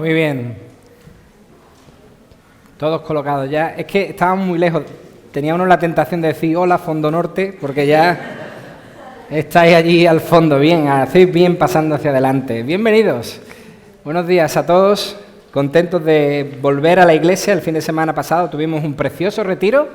Muy bien. Todos colocados ya. Es que estábamos muy lejos. Tenía uno la tentación de decir hola, Fondo Norte, porque ya estáis allí al fondo. Bien, hacéis bien pasando hacia adelante. Bienvenidos. Buenos días a todos. Contentos de volver a la iglesia. El fin de semana pasado tuvimos un precioso retiro.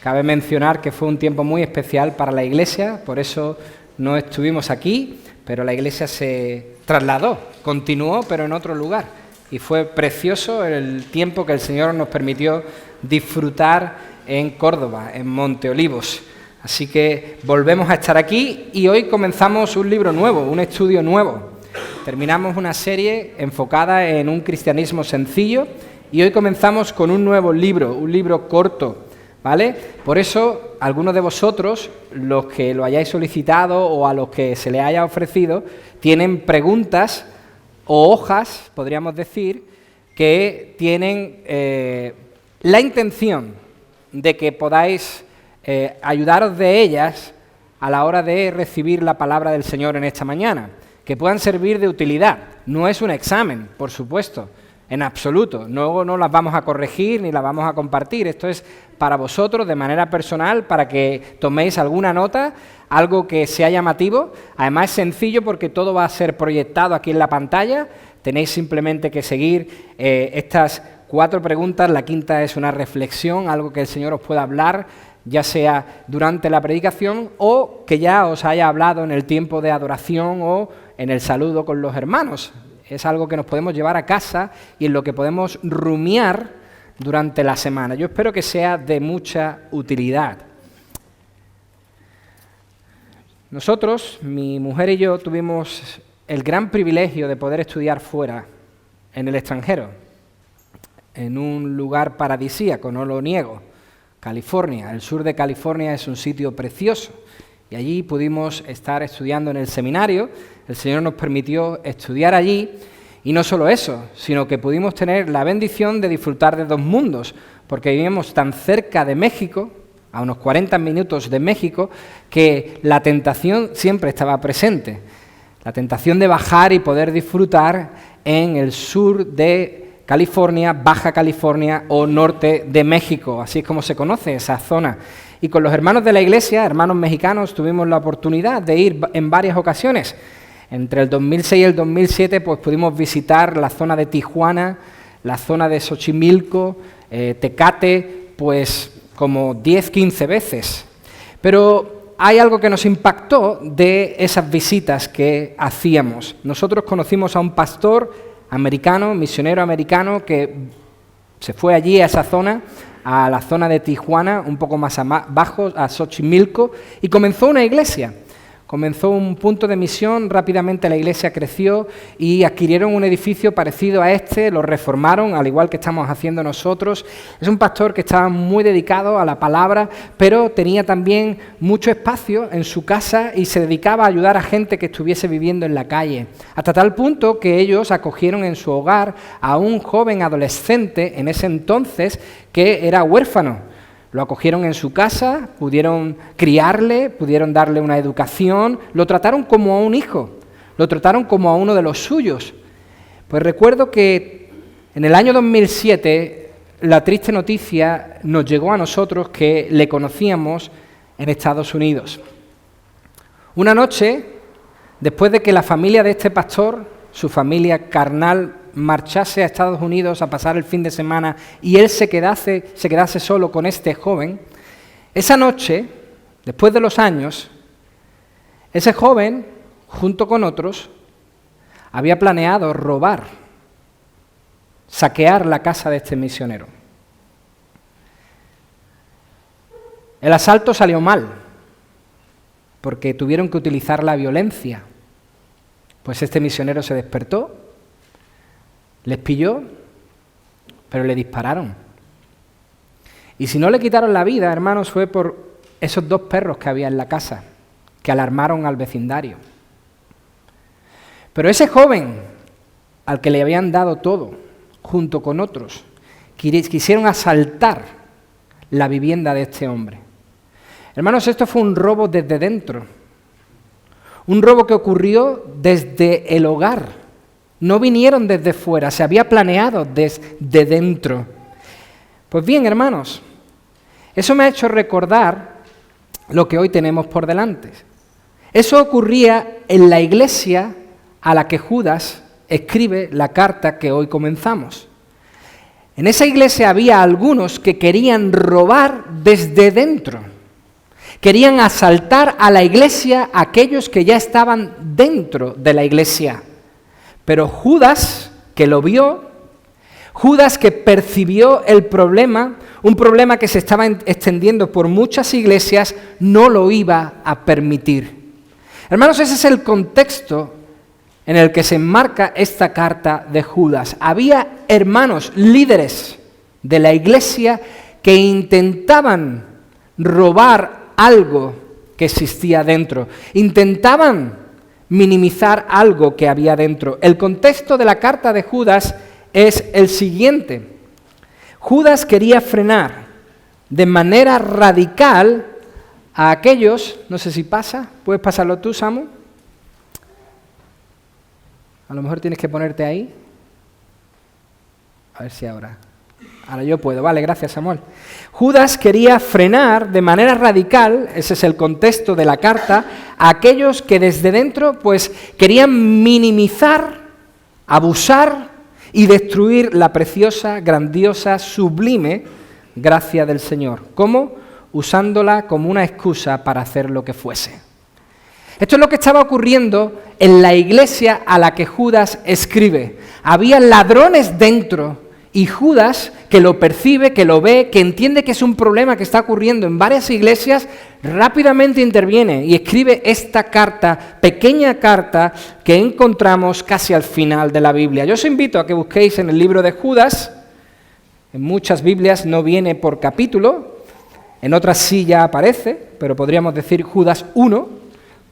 Cabe mencionar que fue un tiempo muy especial para la iglesia, por eso no estuvimos aquí, pero la iglesia se trasladó, continuó, pero en otro lugar. Y fue precioso el tiempo que el Señor nos permitió disfrutar en Córdoba, en Monte Olivos. Así que volvemos a estar aquí y hoy comenzamos un libro nuevo, un estudio nuevo. Terminamos una serie enfocada en un cristianismo sencillo y hoy comenzamos con un nuevo libro, un libro corto, ¿vale? Por eso, algunos de vosotros, los que lo hayáis solicitado o a los que se les haya ofrecido, tienen preguntas o hojas, podríamos decir, que tienen la intención de que podáis ayudaros de ellas a la hora de recibir la palabra del Señor en esta mañana, que puedan servir de utilidad. No es un examen, por supuesto, en absoluto. No las vamos a corregir ni las vamos a compartir. Esto es para vosotros de manera personal, para que toméis alguna nota, algo que sea llamativo. Además es sencillo porque todo va a ser proyectado aquí en la pantalla. Tenéis simplemente que seguir estas 4 preguntas. La quinta es una reflexión, algo que el Señor os pueda hablar, ya sea durante la predicación o que ya os haya hablado en el tiempo de adoración o en el saludo con los hermanos. Es algo que nos podemos llevar a casa y en lo que podemos rumiar durante la semana. Yo espero que sea de mucha utilidad. Nosotros, mi mujer y yo, tuvimos el gran privilegio de poder estudiar fuera, en el extranjero, en un lugar paradisíaco, no lo niego, California. El sur de California es un sitio precioso. Y allí pudimos estar estudiando en el seminario. El Señor nos permitió estudiar allí, y no solo eso, sino que pudimos tener la bendición de disfrutar de 2 mundos, porque vivíamos tan cerca de México, a unos 40 minutos de México, que la tentación siempre estaba presente. La tentación de bajar y poder disfrutar en el sur de California, Baja California o norte de México, así es como se conoce esa zona. Y con los hermanos de la iglesia, hermanos mexicanos, tuvimos la oportunidad de ir en varias ocasiones. Entre el 2006 y el 2007 pues pudimos visitar la zona de Tijuana, la zona de Xochimilco, Tecate, pues como 10, 15 veces. Pero hay algo que nos impactó de esas visitas que hacíamos. Nosotros conocimos a un pastor americano, misionero americano, que se fue allí a esa zona, a la zona de Tijuana, un poco más abajo, a Xochimilco, y comenzó una iglesia. Comenzó un punto de misión, rápidamente la iglesia creció y adquirieron un edificio parecido a este, lo reformaron, al igual que estamos haciendo nosotros. Es un pastor que estaba muy dedicado a la palabra, pero tenía también mucho espacio en su casa y se dedicaba a ayudar a gente que estuviese viviendo en la calle. Hasta tal punto que ellos acogieron en su hogar a un joven adolescente en ese entonces que era huérfano. Lo acogieron en su casa, pudieron criarle, pudieron darle una educación, lo trataron como a un hijo, lo trataron como a uno de los suyos. Pues recuerdo que en el año 2007 la triste noticia nos llegó a nosotros que le conocíamos en Estados Unidos. Una noche, después de que la familia de este pastor, su familia carnal, marchase a Estados Unidos a pasar el fin de semana y él se quedase solo con este joven, esa noche, después de los años, ese joven, junto con otros, había planeado robar, saquear la casa de este misionero. El asalto salió mal, porque tuvieron que utilizar la violencia, pues este misionero se despertó, les pilló, pero le dispararon. Y si no le quitaron la vida, hermanos, fue por esos 2 perros que había en la casa, que alarmaron al vecindario. Pero ese joven, al que le habían dado todo, junto con otros, quisieron asaltar la vivienda de este hombre. Hermanos, esto fue un robo desde dentro. Un robo que ocurrió desde el hogar no vinieron desde fuera, se había planeado desde dentro. Pues bien, hermanos, eso me ha hecho recordar lo que hoy tenemos por delante. Eso ocurría en la iglesia a la que Judas escribe la carta que hoy comenzamos. En esa iglesia había algunos que querían robar desde dentro. Querían asaltar a la iglesia aquellos que ya estaban dentro de la iglesia. Pero Judas, que lo vio, Judas que percibió el problema, un problema que se estaba extendiendo por muchas iglesias, no lo iba a permitir. Hermanos, ese es el contexto en el que se enmarca esta carta de Judas. Había hermanos, líderes de la iglesia que intentaban robar algo que existía dentro. Intentaban minimizar algo que había dentro. El contexto de la carta de Judas es el siguiente. Judas quería frenar de manera radical a aquellos, no sé si pasa, ¿puedes pasarlo tú, Samu? A lo mejor tienes que ponerte ahí. A ver si ahora yo puedo. Vale, gracias, Samuel. Judas quería frenar de manera radical, ese es el contexto de la carta, a aquellos que desde dentro pues querían minimizar, abusar y destruir la preciosa, grandiosa, sublime gracia del Señor. ¿Cómo? Usándola como una excusa para hacer lo que fuese. Esto es lo que estaba ocurriendo en la iglesia a la que Judas escribe. Había ladrones dentro y Judas, que lo percibe, que lo ve, que entiende que es un problema que está ocurriendo en varias iglesias, rápidamente interviene y escribe esta carta, pequeña carta, que encontramos casi al final de la Biblia. Yo os invito a que busquéis en el libro de Judas. En muchas Biblias no viene por capítulo, en otras sí ya aparece, pero podríamos decir Judas 1,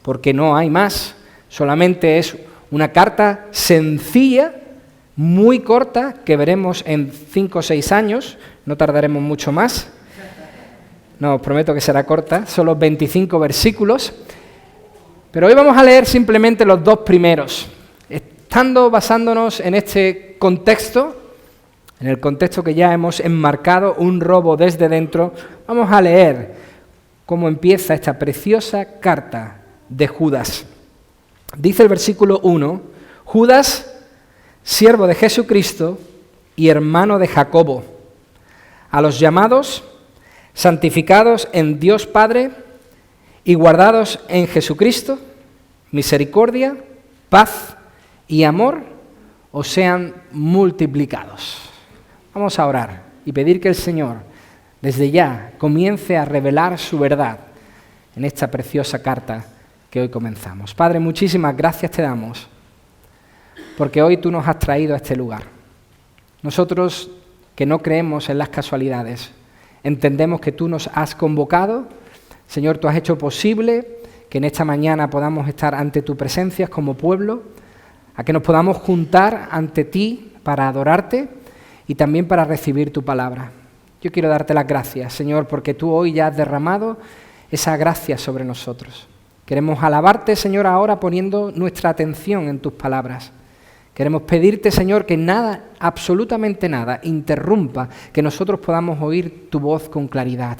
porque no hay más, solamente es una carta sencilla, muy corta, que veremos en 5 o 6 años, no tardaremos mucho más, no, os prometo que será corta, solo 25 versículos, pero hoy vamos a leer simplemente los 2 primeros, basándonos en este contexto, en el contexto que ya hemos enmarcado, un robo desde dentro, vamos a leer cómo empieza esta preciosa carta de Judas. Dice el versículo 1, Judas, siervo de Jesucristo y hermano de Jacobo, a los llamados, santificados en Dios Padre y guardados en Jesucristo, misericordia, paz y amor os sean multiplicados. Vamos a orar y pedir que el Señor desde ya comience a revelar su verdad en esta preciosa carta que hoy comenzamos. Padre, muchísimas gracias te damos, porque hoy tú nos has traído a este lugar. Nosotros que no creemos en las casualidades, entendemos que tú nos has convocado. Señor, tú has hecho posible que en esta mañana podamos estar ante tu presencia como pueblo, a que nos podamos juntar ante ti para adorarte y también para recibir tu palabra. Yo quiero darte las gracias, Señor, porque tú hoy ya has derramado esa gracia sobre nosotros. Queremos alabarte, Señor, ahora poniendo nuestra atención en tus palabras. Queremos pedirte, Señor, que nada, absolutamente nada, interrumpa que nosotros podamos oír tu voz con claridad.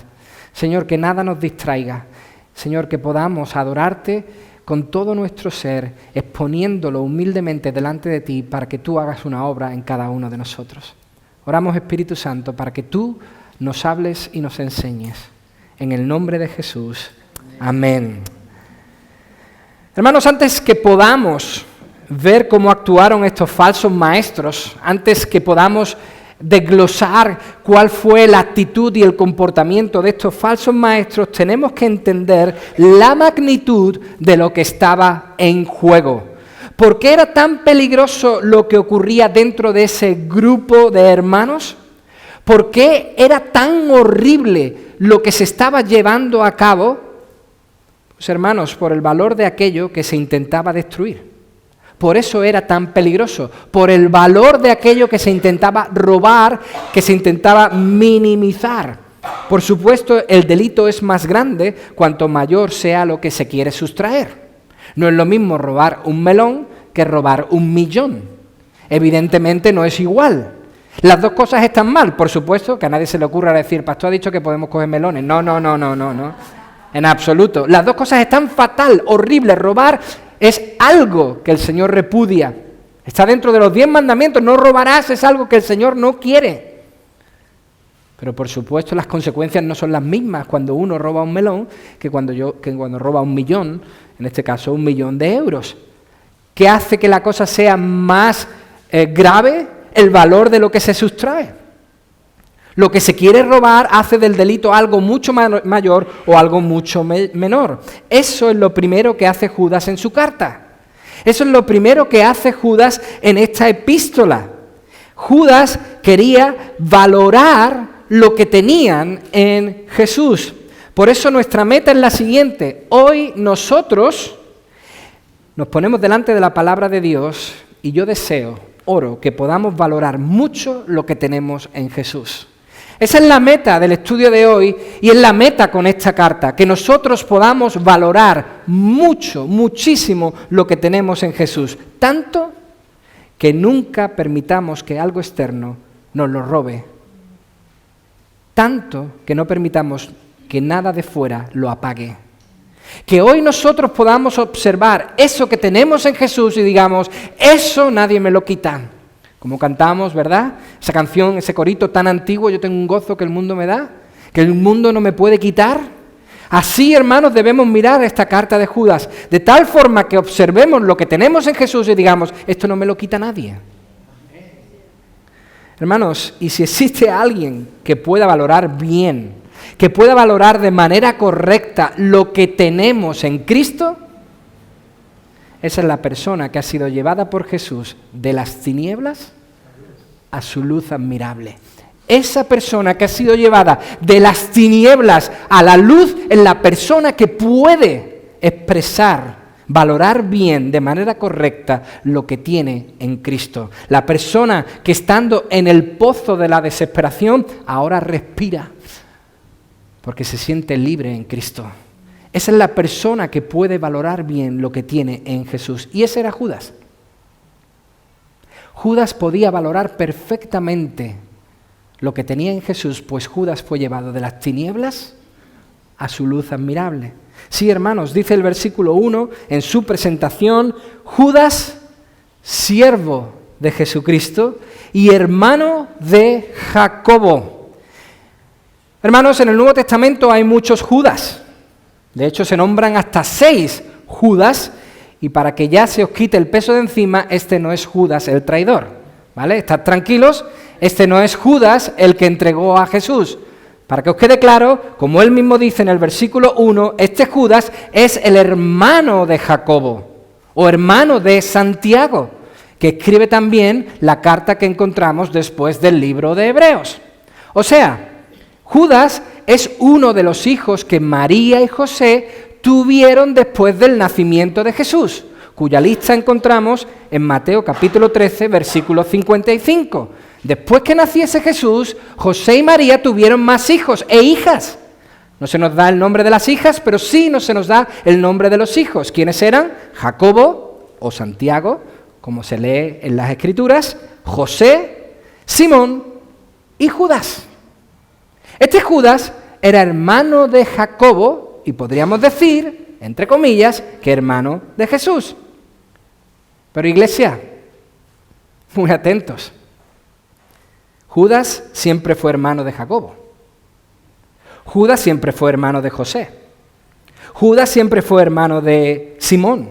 Señor, que nada nos distraiga. Señor, que podamos adorarte con todo nuestro ser, exponiéndolo humildemente delante de ti para que tú hagas una obra en cada uno de nosotros. Oramos, Espíritu Santo, para que tú nos hables y nos enseñes. En el nombre de Jesús. Amén. Hermanos, antes que podamos ver cómo actuaron estos falsos maestros, antes que podamos desglosar cuál fue la actitud y el comportamiento de estos falsos maestros, tenemos que entender la magnitud de lo que estaba en juego. ¿Por qué era tan peligroso lo que ocurría dentro de ese grupo de hermanos? ¿Por qué era tan horrible lo que se estaba llevando a cabo? Pues hermanos, por el valor de aquello que se intentaba destruir. Por eso era tan peligroso, por el valor de aquello que se intentaba robar, que se intentaba minimizar. Por supuesto, el delito es más grande cuanto mayor sea lo que se quiere sustraer. No es lo mismo robar un melón que robar 1 millón. Evidentemente no es igual. Las dos cosas están mal, por supuesto, que a nadie se le ocurra decir, pastor ha dicho que podemos coger melones. No. En absoluto. Las dos cosas están fatal, horribles. Robar es algo que el Señor repudia. Está dentro de los 10 mandamientos. No robarás, es algo que el Señor no quiere. Pero por supuesto las consecuencias no son las mismas cuando uno roba un melón que cuando roba 1 millón, en este caso 1 millón de euros. ¿Qué hace que la cosa sea más grave? El valor de lo que se sustrae. Lo que se quiere robar hace del delito algo mucho mayor o algo mucho menor. Eso es lo primero que hace Judas en su carta. Eso es lo primero que hace Judas en esta epístola. Judas quería valorar lo que tenían en Jesús. Por eso nuestra meta es la siguiente. Hoy nosotros nos ponemos delante de la palabra de Dios y yo oro que podamos valorar mucho lo que tenemos en Jesús. Esa es la meta del estudio de hoy y es la meta con esta carta, que nosotros podamos valorar muchísimo lo que tenemos en Jesús, tanto que nunca permitamos que algo externo nos lo robe, tanto que no permitamos que nada de fuera lo apague. Que hoy nosotros podamos observar eso que tenemos en Jesús y digamos, eso nadie me lo quita. Como cantamos, ¿verdad? Esa canción, ese corito tan antiguo, yo tengo un gozo que el mundo me da, que el mundo no me puede quitar. Así, hermanos, debemos mirar esta carta de Judas, de tal forma que observemos lo que tenemos en Jesús y digamos, esto no me lo quita nadie. Hermanos, y si existe alguien que pueda valorar bien, que pueda valorar de manera correcta lo que tenemos en Cristo, esa es la persona que ha sido llevada por Jesús de las tinieblas a su luz admirable. Esa persona que ha sido llevada de las tinieblas a la luz es la persona que puede expresar, valorar bien, de manera correcta, lo que tiene en Cristo. La persona que estando en el pozo de la desesperación, ahora respira, porque se siente libre en Cristo. Esa es la persona que puede valorar bien lo que tiene en Jesús. Y ese era Judas. Judas podía valorar perfectamente lo que tenía en Jesús, pues Judas fue llevado de las tinieblas a su luz admirable. Sí, hermanos, dice el versículo 1 en su presentación, Judas, siervo de Jesucristo y hermano de Jacobo. Hermanos, en el Nuevo Testamento hay muchos Judas. De hecho, se nombran hasta 6 Judas, y para que ya se os quite el peso de encima, este no es Judas el traidor, ¿vale? Estad tranquilos, este no es Judas el que entregó a Jesús. Para que os quede claro, como él mismo dice en el versículo 1, este Judas es el hermano de Jacobo, o hermano de Santiago, que escribe también la carta que encontramos después del libro de Hebreos. O sea, Judas es uno de los hijos que María y José tuvieron después del nacimiento de Jesús, cuya lista encontramos en Mateo capítulo 13, versículo 55. Después que naciese Jesús, José y María tuvieron más hijos e hijas. No se nos da el nombre de las hijas, pero sí se nos da el nombre de los hijos. ¿Quiénes eran? Jacobo o Santiago, como se lee en las Escrituras, José, Simón y Judas. Este Judas era hermano de Jacobo y podríamos decir, entre comillas, que hermano de Jesús. Pero iglesia, muy atentos. Judas siempre fue hermano de Jacobo. Judas siempre fue hermano de José. Judas siempre fue hermano de Simón,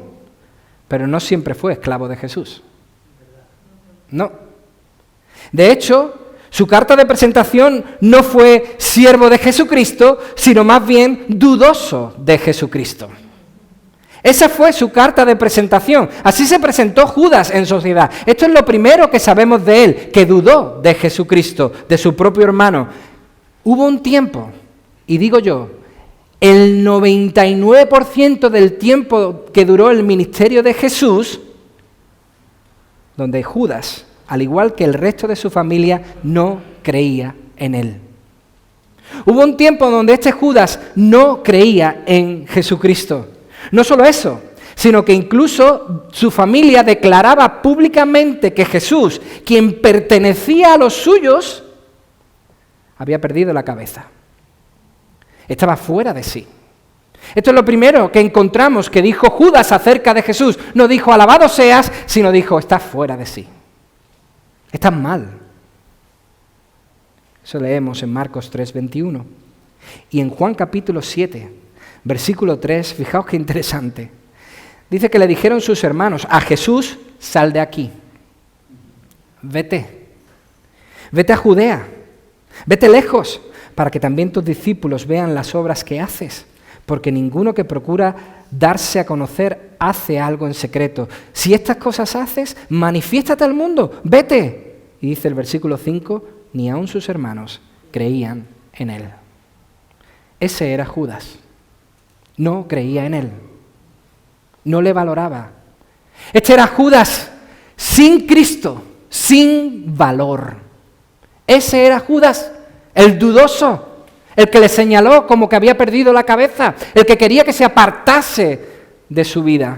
pero no siempre fue esclavo de Jesús. No. De hecho, su carta de presentación no fue siervo de Jesucristo, sino más bien dudoso de Jesucristo. Esa fue su carta de presentación. Así se presentó Judas en sociedad. Esto es lo primero que sabemos de él, que dudó de Jesucristo, de su propio hermano. Hubo un tiempo, y digo yo, el 99% del tiempo que duró el ministerio de Jesús, donde Judas, al igual que el resto de su familia, no creía en él. Hubo un tiempo donde este Judas no creía en Jesucristo. No solo eso, sino que incluso su familia declaraba públicamente que Jesús, quien pertenecía a los suyos, había perdido la cabeza. Estaba fuera de sí. Esto es lo primero que encontramos que dijo Judas acerca de Jesús. No dijo alabado seas, sino dijo estás fuera de sí. Estás mal. Eso leemos en Marcos 3:21. Y en Juan capítulo 7, versículo 3, fijaos qué interesante. Dice que le dijeron sus hermanos, a Jesús, sal de aquí. Vete. Vete a Judea. Vete lejos, para que también tus discípulos vean las obras que haces. Porque ninguno que procura darse a conocer hace algo en secreto. Si estas cosas haces, manifiéstate al mundo, vete. Y dice el versículo 5, ni aun sus hermanos creían en él. Ese era Judas. No creía en él. No le valoraba. Este era Judas sin Cristo, sin valor. Ese era Judas, el dudoso. El que le señaló como que había perdido la cabeza, el que quería que se apartase de su vida.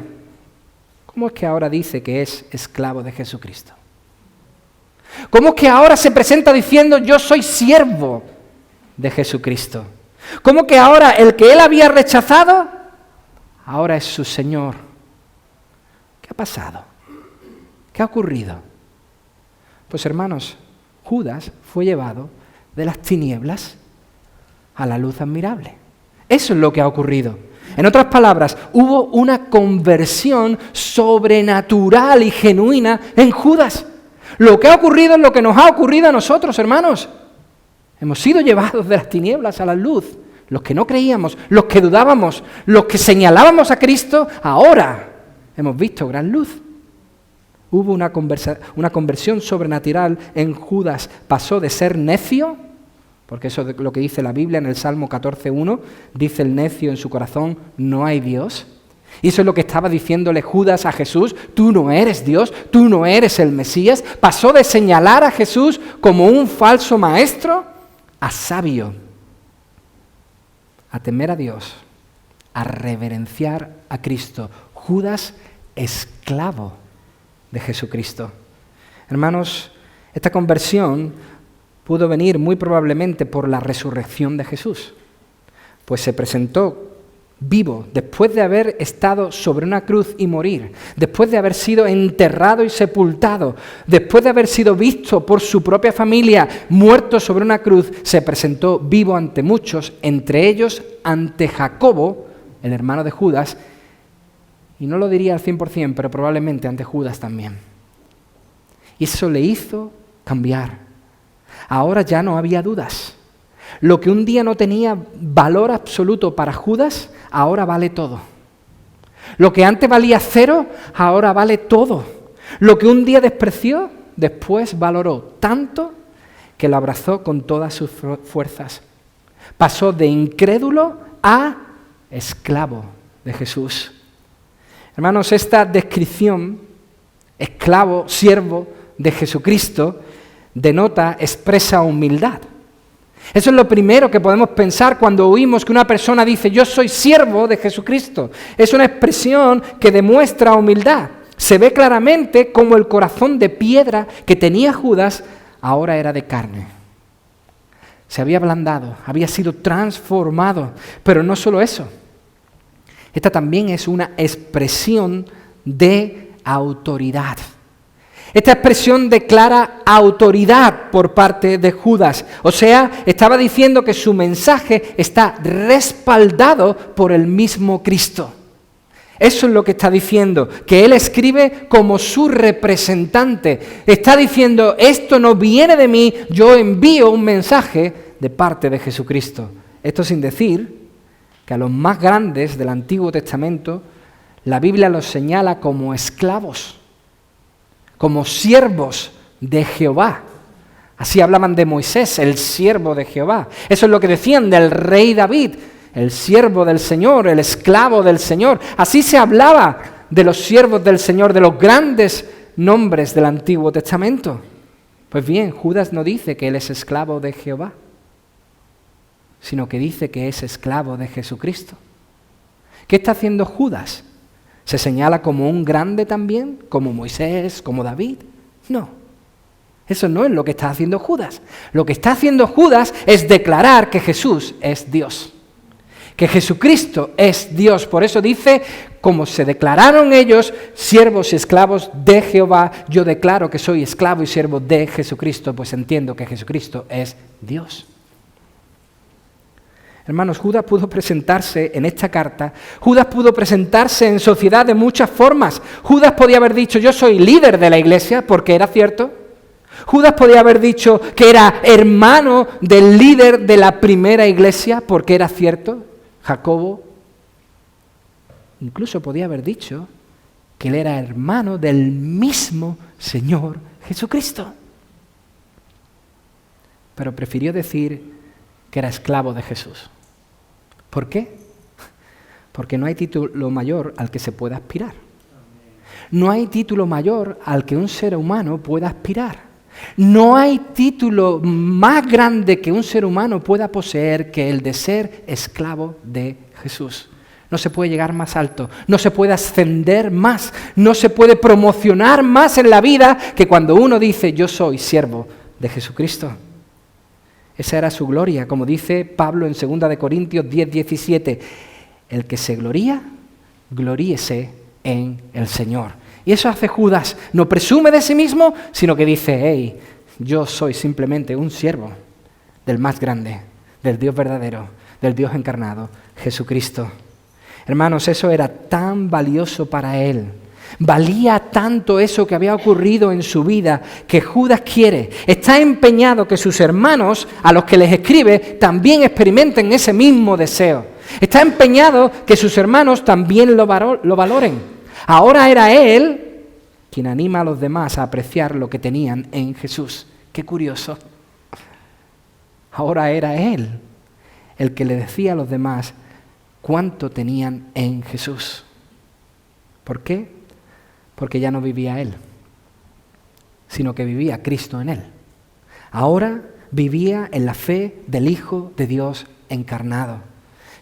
¿Cómo es que ahora dice que es esclavo de Jesucristo? ¿Cómo es que ahora se presenta diciendo yo soy siervo de Jesucristo? ¿Cómo que ahora el que él había rechazado, ahora es su Señor? ¿Qué ha pasado? ¿Qué ha ocurrido? Pues hermanos, Judas fue llevado de las tinieblas a la luz admirable. Eso es lo que ha ocurrido. En otras palabras, hubo una conversión sobrenatural y genuina en Judas. Lo que ha ocurrido es lo que nos ha ocurrido a nosotros, hermanos. Hemos sido llevados de las tinieblas a la luz. Los que no creíamos, los que dudábamos, los que señalábamos a Cristo, ahora hemos visto gran luz. Hubo una conversión sobrenatural en Judas. Pasó de ser necio, porque eso es lo que dice la Biblia en el Salmo 14:1, dice el necio en su corazón, no hay Dios. Y eso es lo que estaba diciéndole Judas a Jesús, tú no eres Dios, tú no eres el Mesías. Pasó de señalar a Jesús como un falso maestro a sabio, a temer a Dios, a reverenciar a Cristo. Judas, esclavo de Jesucristo. Hermanos, esta conversión pudo venir muy probablemente por la resurrección de Jesús, pues se presentó vivo después de haber estado sobre una cruz y morir, después de haber sido enterrado y sepultado, después de haber sido visto por su propia familia muerto sobre una cruz, se presentó vivo ante muchos, entre ellos ante Jacobo, el hermano de Judas, y no lo diría al 100%, pero probablemente ante Judas también. Y eso le hizo cambiar. Ahora ya no había dudas. Lo que un día no tenía valor absoluto para Judas, ahora vale todo. Lo que antes valía 0, ahora vale todo. Lo que un día despreció, después valoró tanto que lo abrazó con todas sus fuerzas. Pasó de incrédulo a esclavo de Jesús. Hermanos, esta descripción, esclavo, siervo de Jesucristo, denota, expresa humildad. Eso es lo primero que podemos pensar cuando oímos que una persona dice yo soy siervo de Jesucristo. Es una expresión que demuestra humildad. Se ve claramente cómo el corazón de piedra que tenía Judas ahora era de carne. Se había ablandado, había sido transformado. Pero no solo eso. Esta también es una expresión de autoridad. Esta expresión declara autoridad por parte de Judas. O sea, estaba diciendo que su mensaje está respaldado por el mismo Cristo. Eso es lo que está diciendo, que él escribe como su representante. Está diciendo, esto no viene de mí, yo envío un mensaje de parte de Jesucristo. Esto sin decir que a los más grandes del Antiguo Testamento, la Biblia los señala como esclavos, como siervos de Jehová. Así hablaban de Moisés, el siervo de Jehová. Eso es lo que decían del rey David, el siervo del Señor, el esclavo del Señor. Así se hablaba de los siervos del Señor, de los grandes nombres del Antiguo Testamento. Pues bien, Judas no dice que él es esclavo de Jehová, sino que dice que es esclavo de Jesucristo. ¿Qué está haciendo Judas? ¿Se señala como un grande también, como Moisés, como David? No, eso no es lo que está haciendo Judas. Lo que está haciendo Judas es declarar que Jesús es Dios, que Jesucristo es Dios. Por eso dice, como se declararon ellos, siervos y esclavos de Jehová, yo declaro que soy esclavo y siervo de Jesucristo, pues entiendo que Jesucristo es Dios. Hermanos, Judas pudo presentarse en esta carta, Judas pudo presentarse en sociedad de muchas formas. Judas podía haber dicho, yo soy líder de la iglesia, porque era cierto. Judas podía haber dicho que era hermano del líder de la primera iglesia, porque era cierto, Jacobo. Incluso podía haber dicho que él era hermano del mismo Señor Jesucristo. Pero prefirió decir que era esclavo de Jesús. ¿Por qué? Porque no hay título mayor al que se pueda aspirar. No hay título mayor al que un ser humano pueda aspirar. No hay título más grande que un ser humano pueda poseer que el de ser esclavo de Jesús. No se puede llegar más alto, no se puede ascender más, no se puede promocionar más en la vida que cuando uno dice, yo soy siervo de Jesucristo. Esa era su gloria, como dice Pablo en 2 de Corintios 10:17. El que se gloría, gloríese en el Señor. Y eso hace Judas. No presume de sí mismo, sino que dice, hey, yo soy simplemente un siervo del más grande, del Dios verdadero, del Dios encarnado, Jesucristo. Hermanos, eso era tan valioso para él. Valía tanto eso que había ocurrido en su vida que Judas está empeñado que sus hermanos, a los que les escribe, también experimenten ese mismo deseo. Está empeñado que sus hermanos también lo valoren. Ahora era él quien anima a los demás a apreciar lo que tenían en Jesús. Qué curioso. Ahora era él el que le decía a los demás cuánto tenían en Jesús. ¿Por qué? Porque ya no vivía él, sino que vivía Cristo en él. Ahora vivía en la fe del Hijo de Dios encarnado.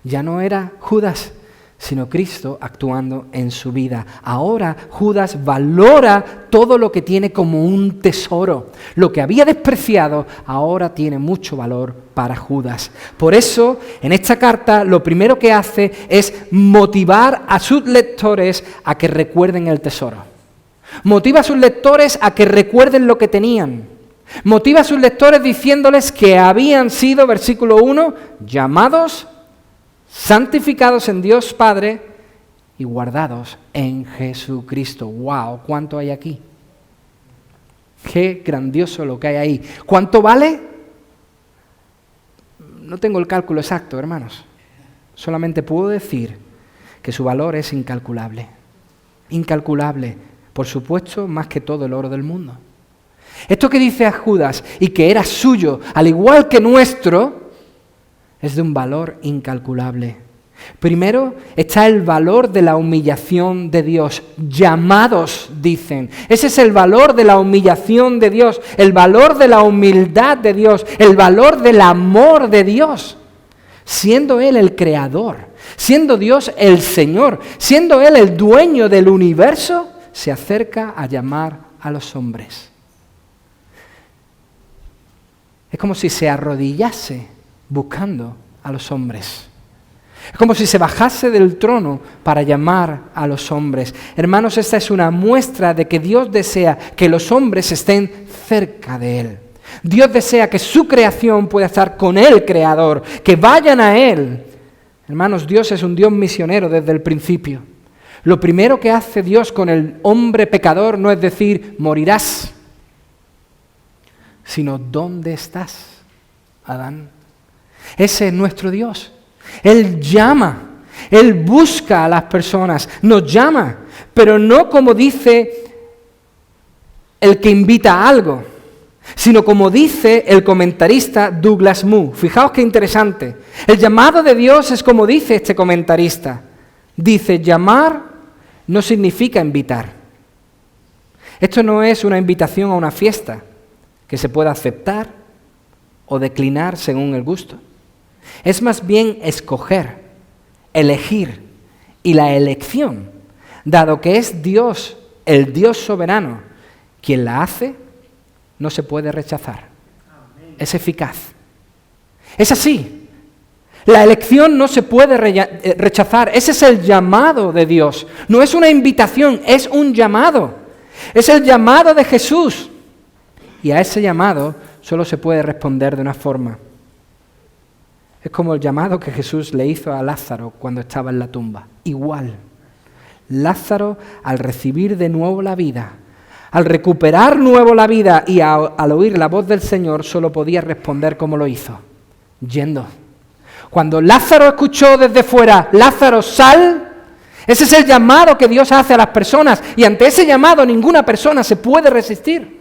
Ya no era Judas, sino Cristo actuando en su vida. Ahora Judas valora todo lo que tiene como un tesoro. Lo que había despreciado ahora tiene mucho valor para Judas. Por eso, en esta carta, lo primero que hace es motivar a sus lectores a que recuerden el tesoro. Motiva a sus lectores a que recuerden lo que tenían. Motiva a sus lectores diciéndoles que habían sido, versículo 1, llamados, santificados en Dios Padre y guardados en Jesucristo. ¡Wow! ¿Cuánto hay aquí? ¡Qué grandioso lo que hay ahí! ¿Cuánto vale? No tengo el cálculo exacto, hermanos. Solamente puedo decir que su valor es incalculable. Incalculable. Por supuesto, más que todo el oro del mundo. Esto que dice a Judas y que era suyo, al igual que nuestro, es de un valor incalculable. Primero está el valor de la humillación de Dios. Llamados, dicen. Ese es el valor de la humillación de Dios, el valor de la humildad de Dios, el valor del amor de Dios. Siendo Él el creador, siendo Dios el Señor, siendo Él el dueño del universo, se acerca a llamar a los hombres. Es como si se arrodillase buscando a los hombres. Es como si se bajase del trono para llamar a los hombres. Hermanos, esta es una muestra de que Dios desea que los hombres estén cerca de Él. Dios desea que su creación pueda estar con el Creador, que vayan a Él. Hermanos, Dios es un Dios misionero desde el principio. Lo primero que hace Dios con el hombre pecador no es decir, morirás, sino, ¿dónde estás, Adán? Ese es nuestro Dios. Él llama, Él busca a las personas, nos llama, pero no como dice el que invita a algo, sino como dice el comentarista Douglas Moo. Fijaos qué interesante. El llamado de Dios es como dice este comentarista. Dice, llamar no significa invitar. Esto no es una invitación a una fiesta que se pueda aceptar o declinar según el gusto. Es más bien escoger, elegir, y la elección Dado que es Dios, el Dios soberano, quien la hace, no se puede rechazar. Es eficaz. Es así. La elección no se puede rechazar. Ese es el llamado de Dios. No es una invitación, es un llamado. Es el llamado de Jesús. Y a ese llamado solo se puede responder de una forma. Es como el llamado que Jesús le hizo a Lázaro cuando estaba en la tumba. Igual. Lázaro, al recibir de nuevo la vida, al recuperar nuevo la vida y al oír la voz del Señor, solo podía responder como lo hizo, yendo. Cuando Lázaro escuchó desde fuera, Lázaro, sal, ese es el llamado que Dios hace a las personas, y ante ese llamado ninguna persona se puede resistir.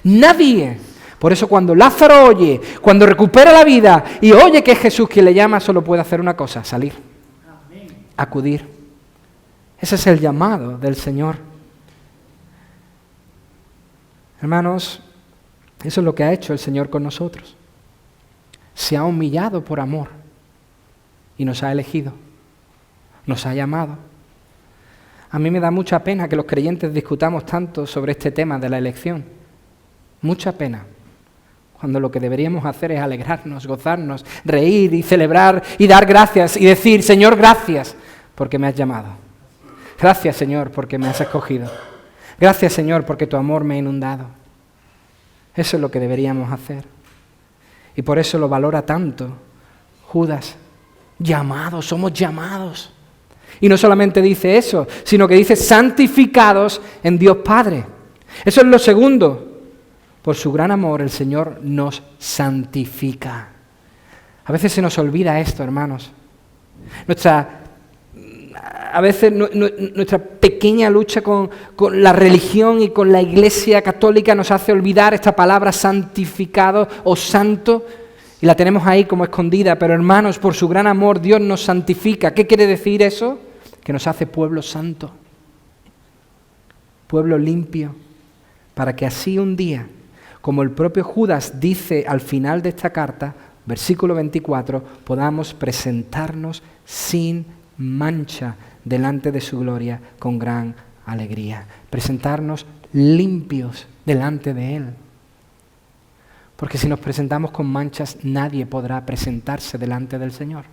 Nadie. Por eso cuando Lázaro oye, cuando recupera la vida y oye que es Jesús quien le llama, solo puede hacer una cosa, salir, acudir. Ese es el llamado del Señor. Hermanos, eso es lo que ha hecho el Señor con nosotros. Se ha humillado por amor y nos ha elegido, nos ha llamado. A mí me da mucha pena que los creyentes discutamos tanto sobre este tema de la elección. Mucha pena. Cuando lo que deberíamos hacer es alegrarnos, gozarnos, reír y celebrar y dar gracias y decir, Señor, gracias porque me has llamado. Gracias, Señor, porque me has escogido. Gracias, Señor, porque tu amor me ha inundado. Eso es lo que deberíamos hacer. Y por eso lo valora tanto Judas. Llamados, somos llamados. Y no solamente dice eso, sino que dice santificados en Dios Padre. Eso es lo segundo. Por su gran amor el Señor nos santifica. A veces se nos olvida esto, hermanos. A veces nuestra pequeña lucha con la religión y con la Iglesia católica nos hace olvidar esta palabra santificado o santo, y la tenemos ahí como escondida, pero hermanos, por su gran amor Dios nos santifica. ¿Qué quiere decir eso? Que nos hace pueblo santo, pueblo limpio, para que así un día, como el propio Judas dice al final de esta carta, versículo 24, podamos presentarnos sin mancha delante de su gloria con gran alegría. Presentarnos limpios delante de Él. Porque si nos presentamos con manchas, nadie podrá presentarse delante del Señor.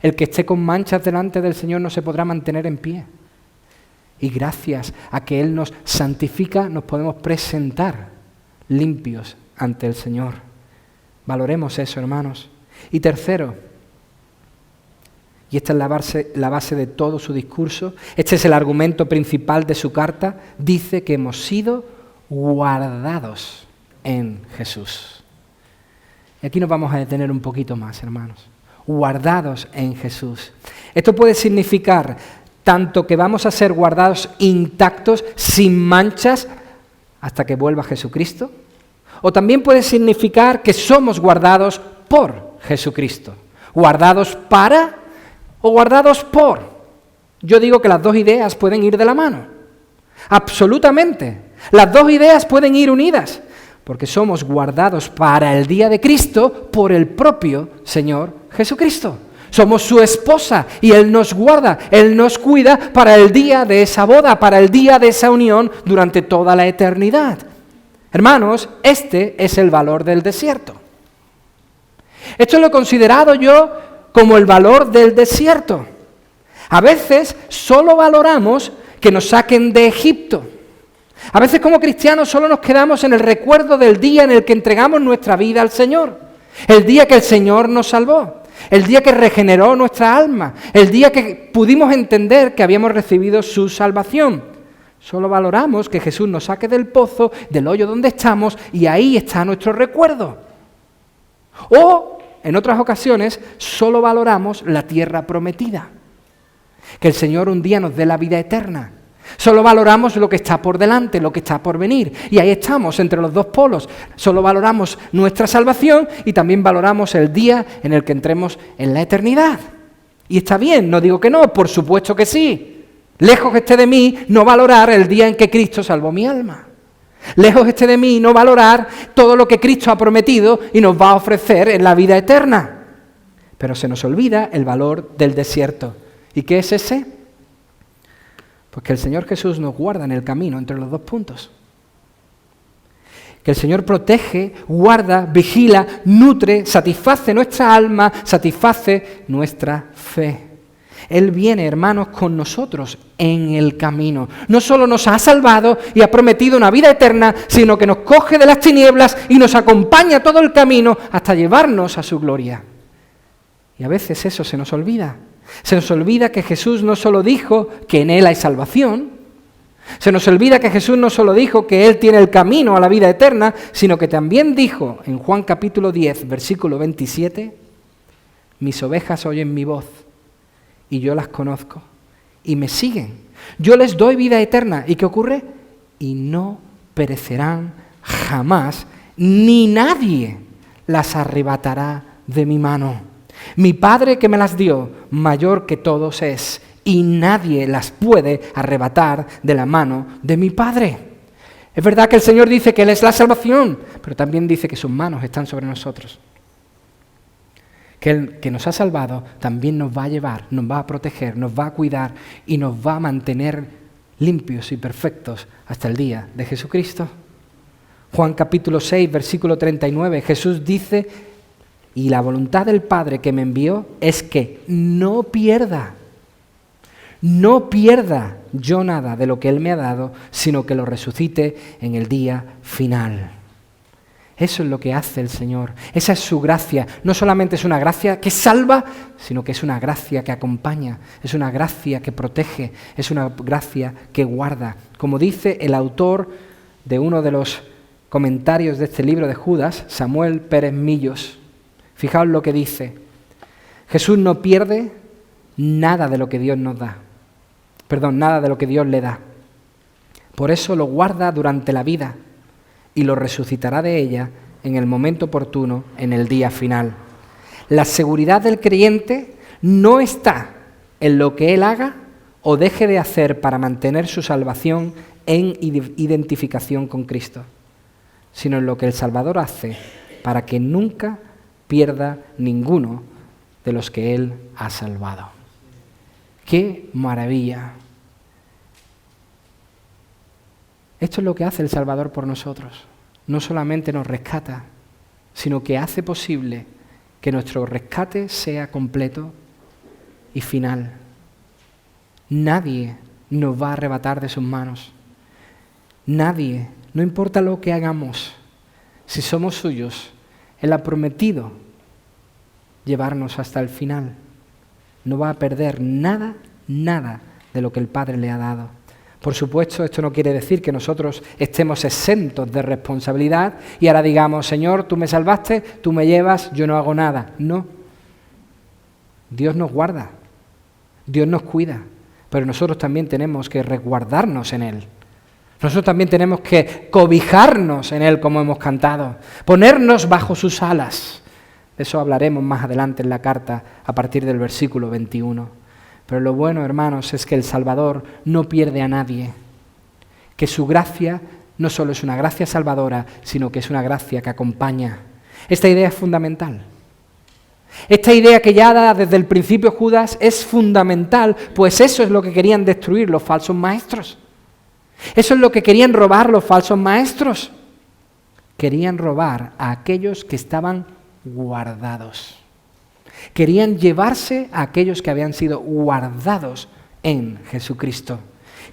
El que esté con manchas delante del Señor no se podrá mantener en pie. Y gracias a que Él nos santifica, nos podemos presentar limpios ante el Señor. Valoremos eso, hermanos. Y tercero, y esta es la base de todo su discurso, este es el argumento principal de su carta, dice que hemos sido guardados en Jesús. Y aquí nos vamos a detener un poquito más, hermanos. Guardados en Jesús. Esto puede significar tanto que vamos a ser guardados intactos, sin manchas, hasta que vuelva Jesucristo, o también puede significar que somos guardados por Jesucristo. Guardados para o guardados por. Yo digo que las dos ideas pueden ir de la mano. Absolutamente. Las dos ideas pueden ir unidas, porque somos guardados para el día de Cristo por el propio Señor Jesucristo. Somos su esposa y Él nos guarda, Él nos cuida para el día de esa boda, para el día de esa unión durante toda la eternidad. Hermanos, este es el valor del desierto. Esto lo he considerado yo como el valor del desierto. A veces solo valoramos que nos saquen de Egipto. A veces como cristianos solo nos quedamos en el recuerdo del día en el que entregamos nuestra vida al Señor. El día que el Señor nos salvó. El día que regeneró nuestra alma. El día que pudimos entender que habíamos recibido su salvación. Solo valoramos que Jesús nos saque del pozo, del hoyo donde estamos, y ahí está nuestro recuerdo. O, en otras ocasiones, solo valoramos la tierra prometida. Que el Señor un día nos dé la vida eterna. Solo valoramos lo que está por delante, lo que está por venir. Y ahí estamos, entre los dos polos. Solo valoramos nuestra salvación y también valoramos el día en el que entremos en la eternidad. Y está bien, no digo que no, por supuesto que sí. Lejos esté de mí no valorar el día en que Cristo salvó mi alma. Lejos esté de mí no valorar todo lo que Cristo ha prometido y nos va a ofrecer en la vida eterna. Pero se nos olvida el valor del desierto. ¿Y qué es ese? Pues que el Señor Jesús nos guarda en el camino entre los dos puntos. Que el Señor protege, guarda, vigila, nutre, satisface nuestra alma, satisface nuestra fe. Él viene, hermanos, con nosotros en el camino. No solo nos ha salvado y ha prometido una vida eterna, sino que nos coge de las tinieblas y nos acompaña todo el camino hasta llevarnos a su gloria. Y a veces eso se nos olvida. Se nos olvida que Jesús no solo dijo que en Él hay salvación, se nos olvida que Jesús no solo dijo que Él tiene el camino a la vida eterna, sino que también dijo en Juan capítulo 10, versículo 27, mis ovejas oyen mi voz y yo las conozco y me siguen. Yo les doy vida eterna. ¿Y qué ocurre? Y no perecerán jamás, ni nadie las arrebatará de mi mano. Mi Padre que me las dio, mayor que todos es, y nadie las puede arrebatar de la mano de mi Padre. Es verdad que el Señor dice que Él es la salvación, pero también dice que sus manos están sobre nosotros. Que Él que nos ha salvado también nos va a llevar, nos va a proteger, nos va a cuidar y nos va a mantener limpios y perfectos hasta el día de Jesucristo. Juan capítulo 6, versículo 39, Jesús dice, y la voluntad del Padre que me envió es que no pierda yo nada de lo que Él me ha dado, sino que lo resucite en el día final. Eso es lo que hace el Señor. Esa es su gracia. No solamente es una gracia que salva, sino que es una gracia que acompaña, es una gracia que protege, es una gracia que guarda. Como dice el autor de uno de los comentarios de este libro de Judas, Samuel Pérez Millos, fijaos lo que dice. Jesús no pierde nada de lo que Dios nos da. Nada de lo que Dios le da. Por eso lo guarda durante la vida y lo resucitará de ella en el momento oportuno, en el día final. La seguridad del creyente no está en lo que él haga o deje de hacer para mantener su salvación en identificación con Cristo, sino en lo que el Salvador hace para que nunca pierda ninguno de los que Él ha salvado. ¡Qué maravilla! Esto es lo que hace el Salvador por nosotros. No solamente nos rescata, sino que hace posible que nuestro rescate sea completo y final. Nadie nos va a arrebatar de sus manos. Nadie, no importa lo que hagamos, si somos suyos, Él ha prometido llevarnos hasta el final. No va a perder nada de lo que el Padre le ha dado. Por supuesto, esto no quiere decir que nosotros estemos exentos de responsabilidad y ahora digamos, Señor, tú me salvaste, tú me llevas, yo no hago nada. No. Dios nos guarda, Dios nos cuida, pero nosotros también tenemos que resguardarnos en Él. Nosotros también tenemos que cobijarnos en Él, como hemos cantado, ponernos bajo sus alas. De eso hablaremos más adelante en la carta, a partir del versículo 21. Pero lo bueno, hermanos, es que el Salvador no pierde a nadie, que su gracia no solo es una gracia salvadora, sino que es una gracia que acompaña. Esta idea es fundamental. Esta idea que ya da desde el principio Judas es fundamental, pues eso es lo que querían destruir los falsos maestros. Eso es lo que querían robar los falsos maestros. Querían robar a aquellos que estaban guardados. Querían llevarse a aquellos que habían sido guardados en Jesucristo.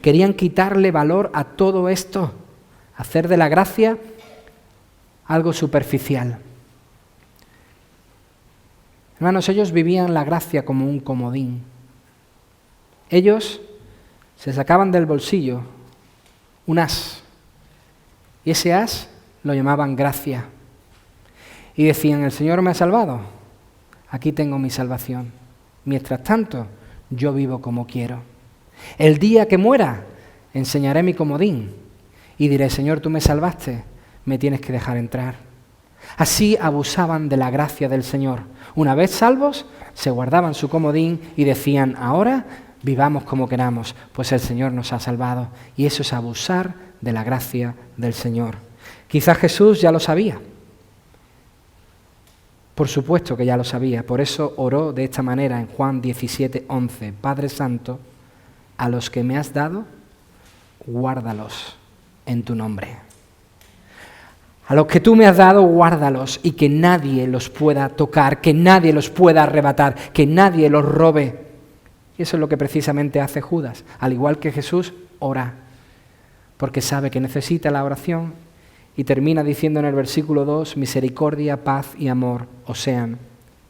Querían quitarle valor a todo esto, hacer de la gracia algo superficial. Hermanos, ellos vivían la gracia como un comodín. Ellos se sacaban del bolsillo un as, y ese as lo llamaban gracia. Y decían, el Señor me ha salvado, aquí tengo mi salvación. Mientras tanto, yo vivo como quiero. El día que muera, enseñaré mi comodín y diré, Señor, tú me salvaste, me tienes que dejar entrar. Así abusaban de la gracia del Señor. Una vez salvos, se guardaban su comodín y decían, ahora vivamos como queramos, pues el Señor nos ha salvado. Y eso es abusar de la gracia del Señor. Quizás Jesús ya lo sabía. Por supuesto que ya lo sabía, por eso oró de esta manera en Juan 17:11. Padre Santo, a los que me has dado, guárdalos en tu nombre. A los que tú me has dado, guárdalos y que nadie los pueda tocar, que nadie los pueda arrebatar, que nadie los robe. Y eso es lo que precisamente hace Judas. Al igual que Jesús, ora, porque sabe que necesita la oración y termina diciendo en el versículo 2, misericordia, paz y amor os sean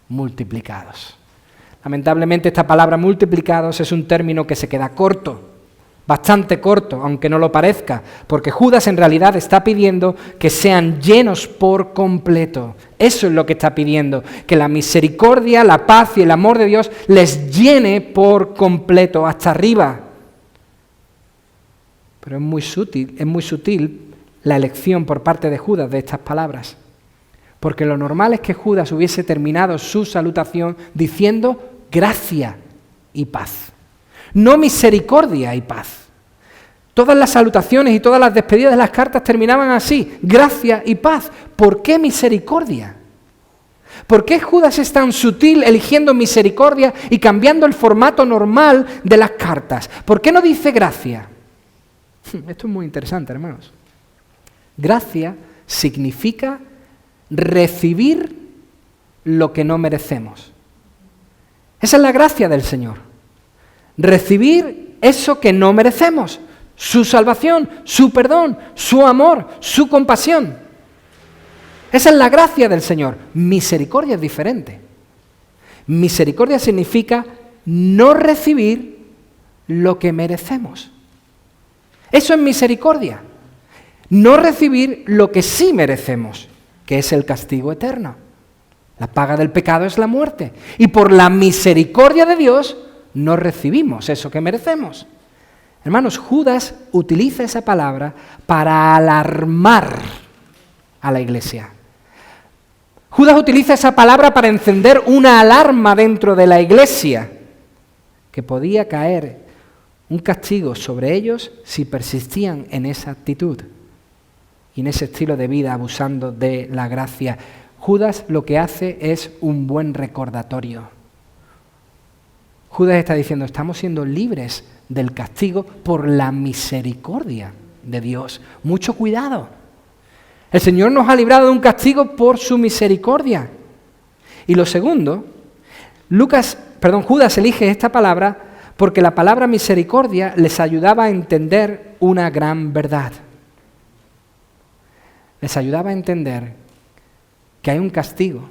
multiplicados. Lamentablemente esta palabra multiplicados es un término que se queda corto. Bastante corto, aunque no lo parezca, porque Judas en realidad está pidiendo que sean llenos por completo. Eso es lo que está pidiendo, que la misericordia, la paz y el amor de Dios les llene por completo, hasta arriba. Pero es muy sutil la elección por parte de Judas de estas palabras, porque lo normal es que Judas hubiese terminado su salutación diciendo gracia y paz. No misericordia y paz. Todas las salutaciones y todas las despedidas de las cartas terminaban así, gracia y paz. ¿Por qué misericordia? ¿Por qué Judas es tan sutil eligiendo misericordia y cambiando el formato normal de las cartas? ¿Por qué no dice gracia? Esto es muy interesante, hermanos. Gracia significa recibir lo que no merecemos. Esa es la gracia del Señor. Recibir eso que no merecemos, su salvación, su perdón, su amor, su compasión. Esa es la gracia del Señor. Misericordia es diferente. Misericordia significa no recibir lo que merecemos. Eso es misericordia. No recibir lo que sí merecemos, que es el castigo eterno. La paga del pecado es la muerte. Y por la misericordia de Dios no recibimos eso que merecemos. Hermanos, Judas utiliza esa palabra para alarmar a la iglesia. Judas utiliza esa palabra para encender una alarma dentro de la iglesia, que podía caer un castigo sobre ellos si persistían en esa actitud y en ese estilo de vida abusando de la gracia. Judas lo que hace es un buen recordatorio. Judas está diciendo, estamos siendo libres del castigo por la misericordia de Dios. Mucho cuidado. El Señor nos ha librado de un castigo por su misericordia. Y lo segundo, Judas elige esta palabra porque la palabra misericordia les ayudaba a entender una gran verdad. Les ayudaba a entender que hay un castigo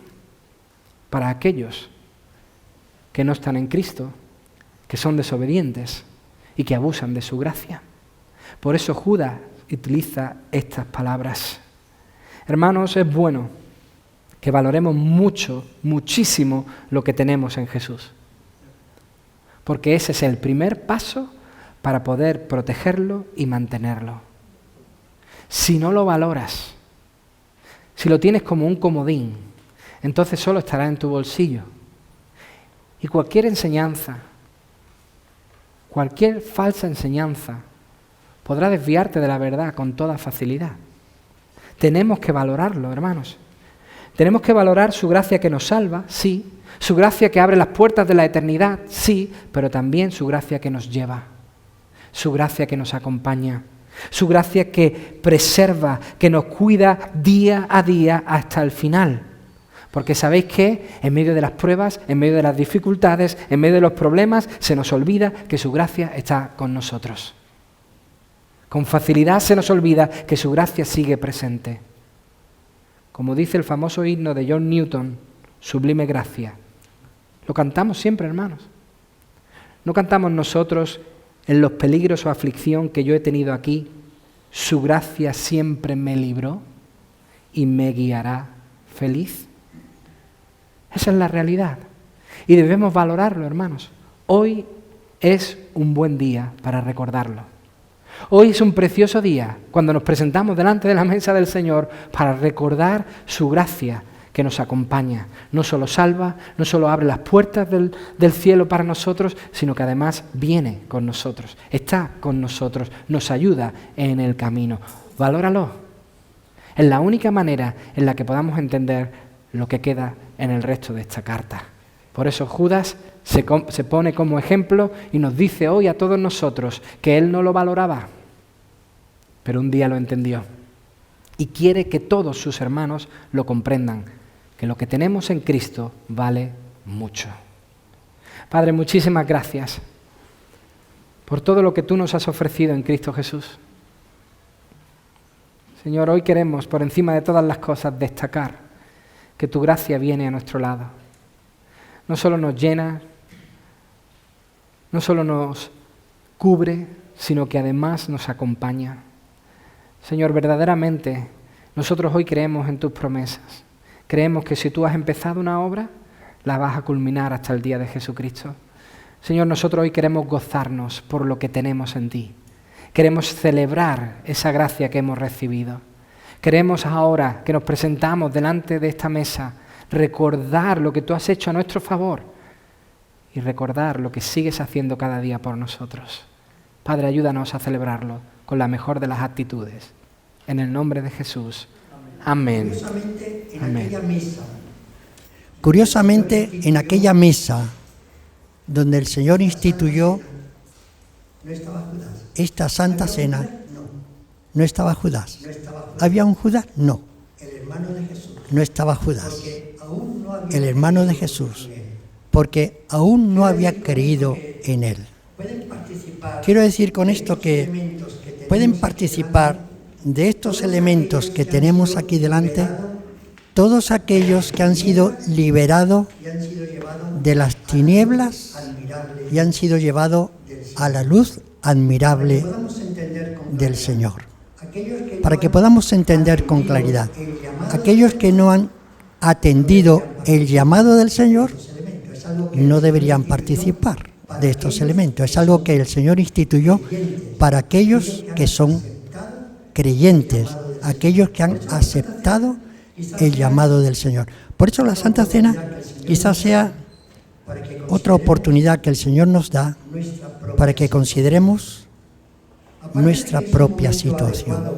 para aquellos que no están en Cristo, que son desobedientes y que abusan de su gracia. Por eso Judas utiliza estas palabras. Hermanos, es bueno que valoremos muchísimo lo que tenemos en Jesús, porque ese es el primer paso para poder protegerlo y mantenerlo. Si no lo valoras, si lo tienes como un comodín, entonces solo estará en tu bolsillo. Y cualquier enseñanza, cualquier falsa enseñanza, podrá desviarte de la verdad con toda facilidad. Tenemos que valorarlo, hermanos. Tenemos que valorar su gracia que nos salva, sí. Su gracia que abre las puertas de la eternidad, sí. Pero también su gracia que nos lleva. Su gracia que nos acompaña. Su gracia que preserva, que nos cuida día a día hasta el final. Porque sabéis que en medio de las pruebas, en medio de las dificultades, en medio de los problemas, se nos olvida que su gracia está con nosotros. Con facilidad se nos olvida que su gracia sigue presente. Como dice el famoso himno de John Newton, Sublime Gracia. Lo cantamos siempre, hermanos. No cantamos nosotros en los peligros o aflicción que yo he tenido aquí, su gracia siempre me libró y me guiará feliz. Esa es la realidad y debemos valorarlo, hermanos. Hoy es un buen día para recordarlo. Hoy es un precioso día cuando nos presentamos delante de la mesa del Señor para recordar su gracia que nos acompaña. No solo salva, no solo abre las puertas del cielo para nosotros, sino que además viene con nosotros, está con nosotros, nos ayuda en el camino. Valóralo. Es la única manera en la que podamos entender lo que queda en el resto de esta carta. Por eso Judas se pone como ejemplo y nos dice hoy a todos nosotros que Él no lo valoraba, pero un día lo entendió. Y quiere que todos sus hermanos lo comprendan, que lo que tenemos en Cristo vale mucho. Padre, muchísimas gracias por todo lo que tú nos has ofrecido en Cristo Jesús. Señor, hoy queremos, por encima de todas las cosas, destacar que tu gracia viene a nuestro lado. No solo nos llena, no solo nos cubre, sino que además nos acompaña. Señor, verdaderamente, nosotros hoy creemos en tus promesas. Creemos que si tú has empezado una obra, la vas a culminar hasta el día de Jesucristo. Señor, nosotros hoy queremos gozarnos por lo que tenemos en ti. Queremos celebrar esa gracia que hemos recibido. Queremos ahora que nos presentamos delante de esta mesa, recordar lo que tú has hecho a nuestro favor y recordar lo que sigues haciendo cada día por nosotros. Padre, ayúdanos a celebrarlo con la mejor de las actitudes. En el nombre de Jesús. Amén. Curiosamente, en aquella mesa donde el Señor instituyó esta Santa Cena, no estaba Judas. ¿Había un Judas? No. No estaba Judas, el hermano de Jesús, porque aún no había creído en Él. Quiero decir con esto que pueden participar de estos elementos que tenemos aquí delante todos aquellos que han sido liberados de las tinieblas y han sido llevados a la luz admirable del Señor. Para que podamos entender con claridad, aquellos que no han atendido el llamado del Señor no deberían participar de estos elementos. Es algo que el Señor instituyó para aquellos que son creyentes, aquellos que han aceptado el llamado del Señor. Por eso la Santa Cena quizás sea otra oportunidad que el Señor nos da para que consideremos nuestra propia situación.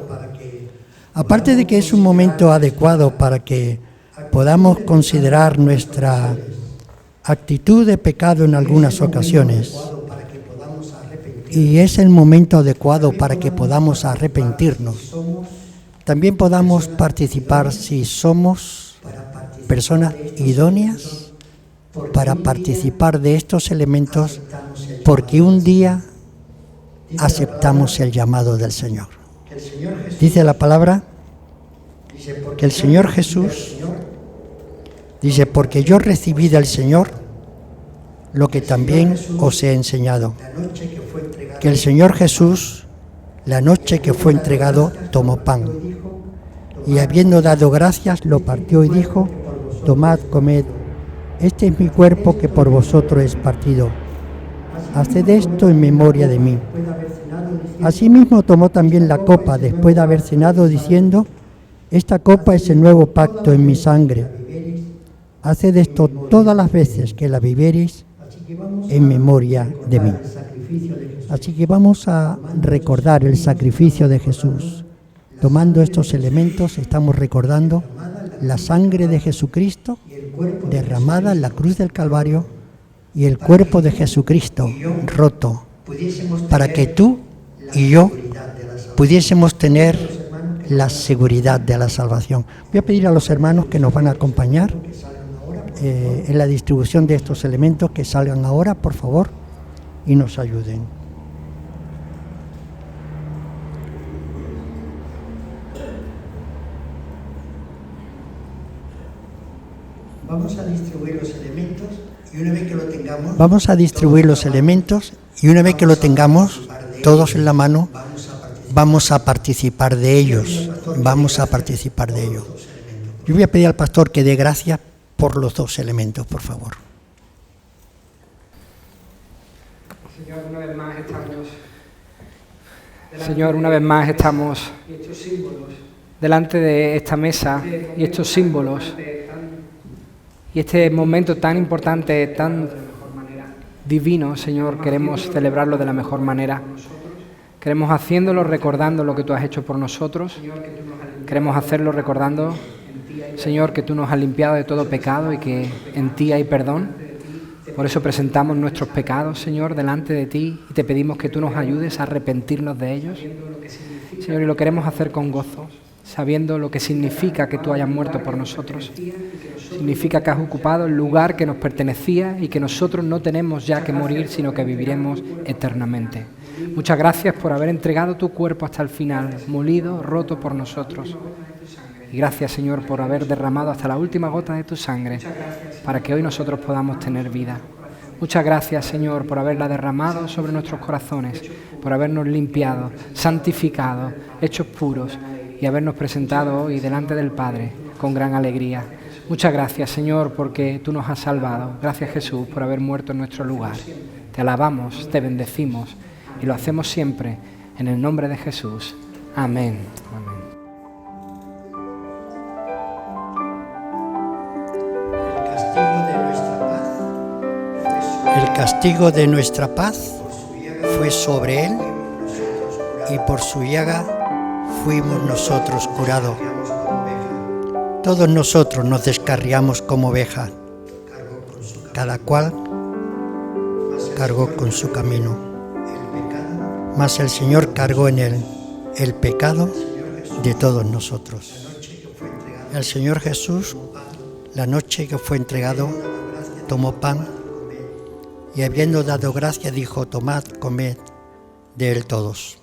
Aparte de que es un momento adecuado para que podamos considerar nuestra actitud de pecado en algunas ocasiones, y es el momento adecuado para que podamos arrepentirnos, también podamos participar si somos personas idóneas para participar de estos elementos, porque un día aceptamos el llamado del Señor. Dice la palabra que el Señor Jesús dice, porque yo recibí del Señor lo que también os he enseñado, que el Señor Jesús, la noche que fue entregado, tomó pan, y habiendo dado gracias, lo partió y dijo, tomad, comed, este es mi cuerpo que por vosotros es partido. Haced esto en memoria de mí. Asimismo tomó también la copa después de haber cenado, diciendo, esta copa es el nuevo pacto en mi sangre. Haced esto todas las veces que la bebiereis en memoria de mí. Así que vamos a recordar el sacrificio de Jesús. Tomando estos elementos estamos recordando la sangre de Jesucristo derramada en la cruz del Calvario y el cuerpo de Jesucristo roto para que tú y yo pudiésemos tener la seguridad de la salvación. Voy a pedir a los hermanos que nos van a acompañar en la distribución de estos elementos que salgan ahora, por favor, y nos ayuden. Vamos a distribuir los elementos y una vez que lo tengamos, todos en la mano, vamos a participar de ellos. Yo voy a pedir al pastor que dé gracias por los dos elementos, por favor. Señor, una vez más estamos delante de esta mesa y estos símbolos y este momento tan importante, tan divino, Señor, queremos celebrarlo de la mejor manera. Queremos haciéndolo recordando lo que tú has hecho por nosotros. Queremos hacerlo recordando, Señor, que tú nos has limpiado de todo pecado y que en ti hay perdón. Por eso presentamos nuestros pecados, Señor, delante de ti y te pedimos que tú nos ayudes a arrepentirnos de ellos. Señor, y lo queremos hacer con gozo, sabiendo lo que significa que tú hayas muerto por nosotros. Significa que has ocupado el lugar que nos pertenecía y que nosotros no tenemos ya que morir, sino que viviremos eternamente. Muchas gracias por haber entregado tu cuerpo hasta el final, molido, roto por nosotros. Y gracias, Señor, por haber derramado hasta la última gota de tu sangre para que hoy nosotros podamos tener vida. Muchas gracias, Señor, por haberla derramado sobre nuestros corazones, por habernos limpiado, santificado, hechos puros y habernos presentado hoy delante del Padre con gran alegría. Muchas gracias, Señor, porque tú nos has salvado. Gracias, Jesús, por haber muerto en nuestro lugar. Te alabamos, te bendecimos y lo hacemos siempre en el nombre de Jesús. Amén. Amén. El castigo de nuestra paz fue sobre él y por su llaga fuimos nosotros curados. Todos nosotros nos descarriamos como ovejas, cada cual cargó con su camino. Mas el Señor cargó en él el pecado de todos nosotros. El Señor Jesús, la noche que fue entregado, tomó pan y habiendo dado gracia dijo: tomad, comed de él todos.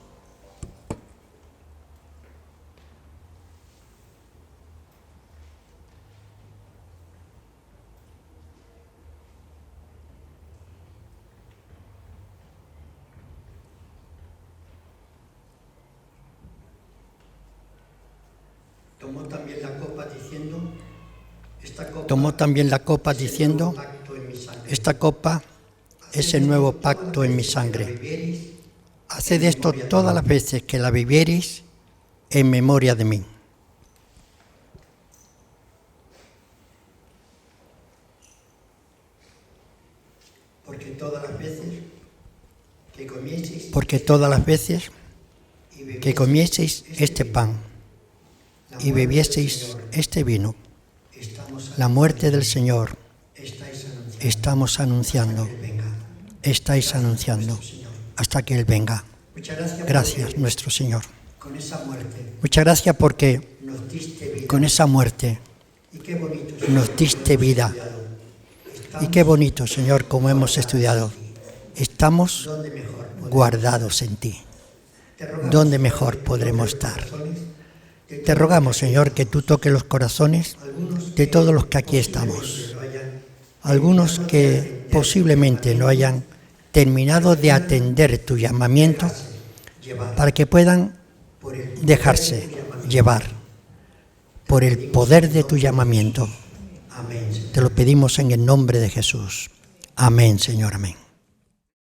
Tomó también la copa diciendo: esta copa es el nuevo pacto en mi sangre. Haced esto todas las veces que la bebiereis en memoria de mí. Porque todas las veces que comieseis este pan y bebieseis este vino, la muerte del Señor estáis anunciando hasta que Él venga. Gracias, nuestro Señor. Muchas gracias porque con esa muerte nos diste vida. Y qué bonito, Señor, como hemos estudiado. Estamos guardados en ti. ¿Dónde mejor podremos estar? Te rogamos, Señor, que tú toques los corazones de todos los que aquí estamos. Algunos que posiblemente no hayan terminado de atender tu llamamiento, para que puedan dejarse llevar por el poder de tu llamamiento. Te lo pedimos en el nombre de Jesús. Amén, Señor, amén.